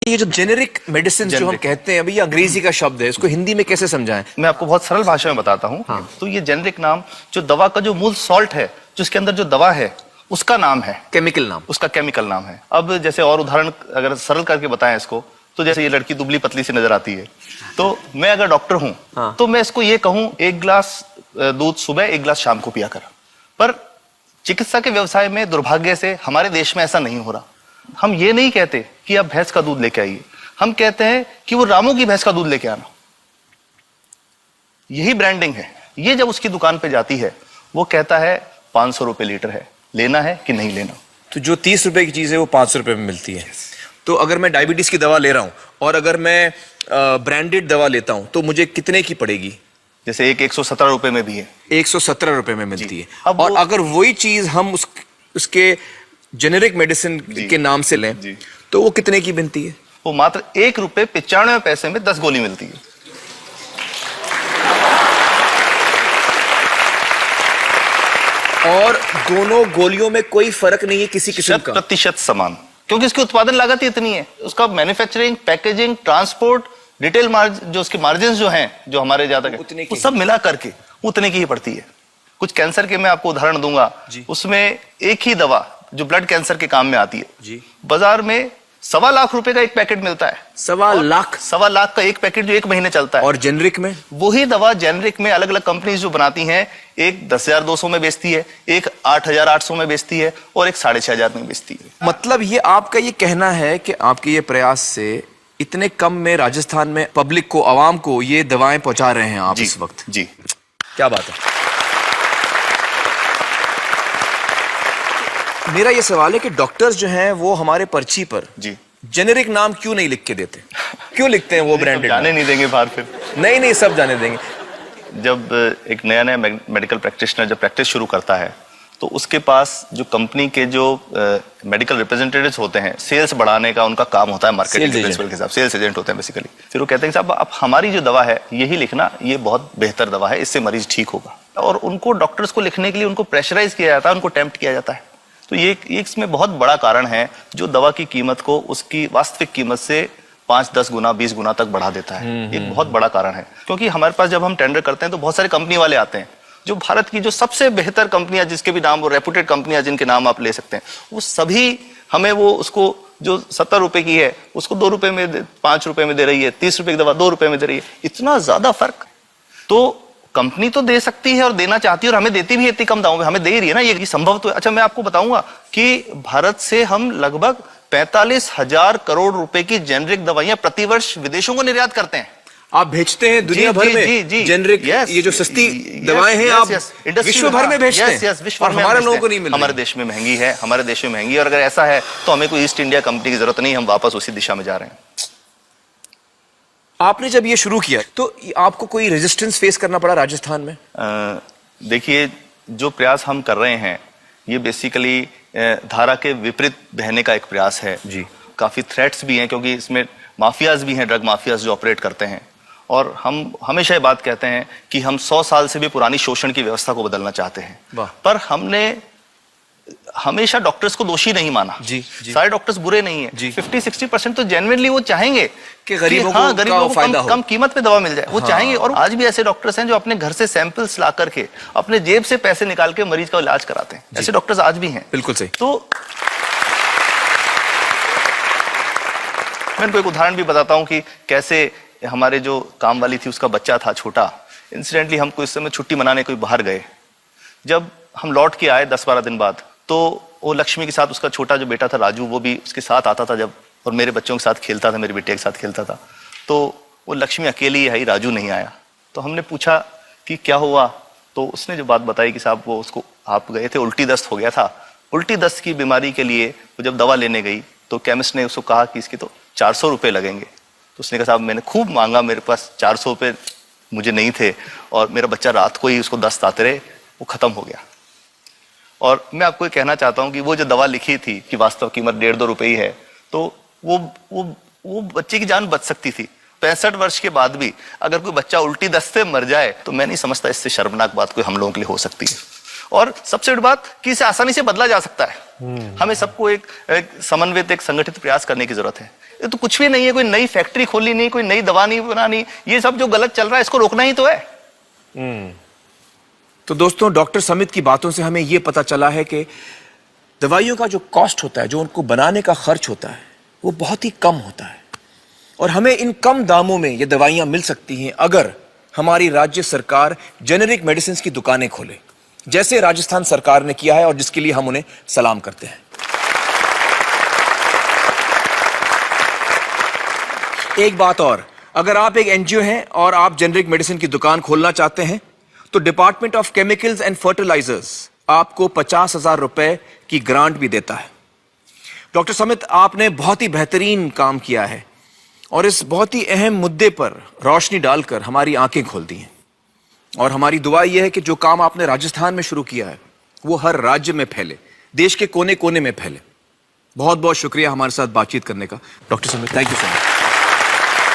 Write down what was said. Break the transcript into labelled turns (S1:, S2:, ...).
S1: ये जो generic medicine जो हम कहते हैं अभी, ये अंग्रेजी का शब्द है, इसको हिंदी में कैसे समझाएं?
S2: मैं आपको बहुत सरल भाषा में बताता हूँ।
S1: हाँ।
S2: तो ये जेनेरिक नाम जो दवा का जो मूल सॉल्ट है, जो इसके अंदर जो दवा है उसका नाम है,
S1: केमिकल नाम,
S2: उसका केमिकल नाम है। अब जैसे और उदाहरण अगर सरल करके बताएं इसको, तो जैसे ये लड़की दुबली पतली सी नजर आती है, तो मैं अगर डॉक्टर हूं
S1: हाँ।
S2: तो मैं इसको ये कहूं 1 गिलास दूध सुबह 1 गिलास शाम को पिया कर। पर चिकित्सा के व्यवसाय में दुर्भाग्य से हमारे देश में ऐसा नहीं हो रहा। हम ये नहीं कहते कि आप भैंस का दूध लेके आइए, हम कहते हैं कि वो रामू की भैंस का दूध लेके आना। यही ब्रांडिंग है। ये जब उसकी दुकान पे जाती है, वो कहता है 500 रुपए लीटर है, लेना है कि नहीं लेना।
S1: तो जो 30 रुपए की चीज है वो 500 रुपए में मिलती है। तो अगर मैं डायबिटीज की दवा ले रहा हूं और अगर मैं ब्रांडेड दवा लेता हूं तो मुझे कितने की पड़ेगी?
S2: जैसे एक 117 रुपए में भी है,
S1: 117 रुपए में मिलती है।
S2: अब
S1: और अगर वही चीज हम उसके जेनेरिक मेडिसिन के नाम से लें तो वो कितने की बनती है?
S2: वो मात्र 1 रुपए 95 पैसे में 10 गोली मिलती है।
S1: और दोनों गोलियों में कोई फर्क नहीं है किसी किस्म का?
S2: 100% समान, क्योंकि इसकी उत्पादन लागत ही इतनी है। उसका manufacturing, packaging, transport, retail margin, जो उसके मार्जिन जो हैं, जो हमारे ज्यादा वो सब मिला करके उतने की ही पड़ती है। कुछ कैंसर के मैं आपको उदाहरण दूंगा, उसमें एक ही दवा जो ब्लड कैंसर के काम में आती है, बाजार में 1.25 लाख रुपए का एक पैकेट मिलता है।
S1: 1.25
S2: लाख का एक पैकेट जो 1 महीने चलता है।
S1: और जेनरिक में
S2: वही दवा जेनरिक में अलग अलग कंपनीज जो बनाती हैं, एक 10,200 में बेचती है, एक 8,800 में बेचती है और एक 6,500 में बेचती है।
S1: मतलब ये आपका ये कहना है कि आपके ये प्रयास से इतने कम में राजस्थान में पब्लिक को, आवाम को ये दवाएं पहुंचा रहे हैं आप इस वक्त?
S2: जी,
S1: क्या बात है। मेरा ये सवाल है कि डॉक्टर्स जो हैं वो हमारे पर्ची पर जेनेरिक नाम क्यों नहीं लिख के देते? क्यों लिखते हैं वो ब्रांडेड?
S2: जाने नहीं देंगे बाहर फिर?
S1: नहीं, सब जाने देंगे।
S2: जब एक नया मेडिकल प्रैक्टिशनर जब प्रैक्टिस शुरू करता है, तो उसके पास जो कंपनी के जो मेडिकल रिप्रेजेंटेटिव्स होते हैं, सेल्स बढ़ाने का उनका काम होता है, मार्केटिंग प्रिंसिपल के हिसाब, सेल्स एजेंट होते हैं बेसिकली। फिर वो कहते हैं साहब आप हमारी जो दवा है यही लिखना, ये बहुत बेहतर दवा है, इससे मरीज ठीक होगा। और उनको डॉक्टर्स को लिखने के लिए उनको प्रेशराइज किया जाता है, उनको टेम्प्ट किया जाता है। तो ये इसमें बहुत बड़ा कारण है जो दवा की कीमत को उसकी वास्तविक कीमत से 5, 10 गुना, 20 गुना तक बढ़ा देता है। एक बहुत बड़ा कारण है, क्योंकि हमारे पास जब हम टेंडर करते हैं तो बहुत सारे कंपनी वाले आते हैं, जो भारत की जो सबसे बेहतर कंपनियां, जिसके भी नाम, वो रेपुटेड कंपनियां जिनके नाम आप ले सकते हैं, वो सभी हमें वो उसको जो 70 रुपए की है उसको 2 रुपए में, 5 रुपए में दे रही है। 30 रुपए की दवा 2 रुपए में दे रही है। इतना ज्यादा फर्क तो कंपनी तो दे सकती है और देना चाहती है, और हमें देती भी है इतनी कम दामों में, हमें दे ही रही है ना, ये संभव तो है। अच्छा, मैं आपको बताऊंगा कि भारत से हम लगभग 45,000 करोड़ रुपए की जेनरिक दवाइयां प्रतिवर्ष विदेशों को निर्यात करते हैं।
S1: आप भेजते हैं दुनिया भर में जेनरिक, ये जो सस्ती दवाएं हैं आप विश्व भर में भेजते हैं, और हमारे लोगों को नहीं मिल रही।
S2: हमारे देश में महंगी है, हमारे देश में महंगी है, और अगर ऐसा है तो हमें कोई ईस्ट इंडिया कंपनी की जरूरत नहीं, हम वापस उसी दिशा में जा रहे हैं।
S1: आपने जब ये शुरू किया तो आपको कोई रेजिस्टेंस फेस करना पड़ा राजस्थान में?
S2: देखिए, जो प्रयास हम कर रहे हैं ये बेसिकली धारा के विपरीत बहने का एक प्रयास है जी। काफी थ्रेट्स भी हैं, क्योंकि इसमें माफियाज भी हैं, ड्रग माफियाज जो ऑपरेट करते हैं। और हम हमेशा ये बात कहते हैं कि हम 100 साल से भी पुरानी शोषण की व्यवस्था को बदलना चाहते हैं, पर हमने हमेशा डॉक्टर्स को दोषी नहीं माना। सारे डॉक्टर्स बुरे नहीं है। 50-60% तो जेन्युइनली वो चाहेंगे कि गरीबों को कम कीमत पे दवा मिल जाए, वो चाहेंगे। और आज भी ऐसे डॉक्टर्स हैं जो अपने घर से सैंपल्स ला करके अपने जेब से पैसे निकाल के मरीज का इलाज कराते हैं। ऐसे डॉक्टर्स आज भी हैं।
S1: बिल्कुल सही।
S2: तो मैं इनको एक उदाहरण भी बताता हूँ कि कैसे हमारे जो काम वाली थी, उसका बच्चा था छोटा। इंसिडेंटली हम इस समय छुट्टी मनाने कोई बाहर गए। जब हम लौट के आए 10-12 दिन बाद, तो वो लक्ष्मी के साथ उसका छोटा जो बेटा था राजू, वो भी उसके साथ आता था जब, और मेरे बच्चों के साथ खेलता था, मेरे बेटे के साथ खेलता था। तो वो लक्ष्मी अकेली आई, राजू नहीं आया। तो हमने पूछा कि क्या हुआ, तो उसने जो बात बताई कि साहब वो उसको, आप गए थे, उल्टी दस्त हो गया था। उल्टी दस्त की बीमारी के लिए वो जब दवा लेने गई तो केमिस्ट ने उसको कहा कि इसके तो 400 रुपये लगेंगे। तो उसने कहा साहब मैंने खूब मांगा, मेरे पास 400 रुपये मुझे नहीं थे, और मेरा बच्चा रात को ही उसको दस्त आते रहे, वो खत्म हो गया। और मैं आपको ये कहना चाहता हूं कि वो जो दवा लिखी थी कि वास्तव कीमत 1.5-2 रुपए ही है, तो वो बच्चे की जान बच सकती थी। 65 वर्ष के बाद भी अगर कोई बच्चा उल्टी दस्त से मर जाए तो मैं नहीं समझता इससे शर्मनाक बात कोई हम लोगों के लिए हो सकती है। और सबसे बड़ी बात कि इसे आसानी से बदला जा सकता है। हमें सबको एक समन्वित, एक संगठित प्रयास करने की जरूरत है। ये तो कुछ भी नहीं है, कोई नई फैक्ट्री खोलनी नहीं, कोई नई दवा नहीं बनानी, ये सब जो गलत चल रहा है इसको रोकना ही तो है।
S1: तो दोस्तों, डॉक्टर समित की बातों से हमें यह पता चला है कि दवाइयों का जो कॉस्ट होता है, जो उनको बनाने का खर्च होता है, वो बहुत ही कम होता है और हमें इन कम दामों में ये दवाइयां मिल सकती हैं अगर हमारी राज्य सरकार जेनेरिक मेडिसिन की दुकानें खोले, जैसे राजस्थान सरकार ने किया है और जिसके लिए हम उन्हें सलाम करते हैं। एक बात और, अगर आप एक एनजीओ हैं और आप जेनेरिक मेडिसिन की दुकान खोलना चाहते हैं तो department of chemicals and fertilizers आपको 50,000 रुपए की ग्रांट भी देता है। डॉक्टर समित, आपने बहुत ही बेहतरीन काम किया है और इस बहुत ही अहम मुद्दे पर रोशनी डालकर हमारी आंखें खोल दी हैं और हमारी दुआ यह है कि जो काम आपने राजस्थान में शुरू किया है वो हर राज्य में फैले, देश के कोने कोने में फैले। बहुत बहुत शुक्रिया हमारे साथ बातचीत करने का doctor Samit, thank you so much.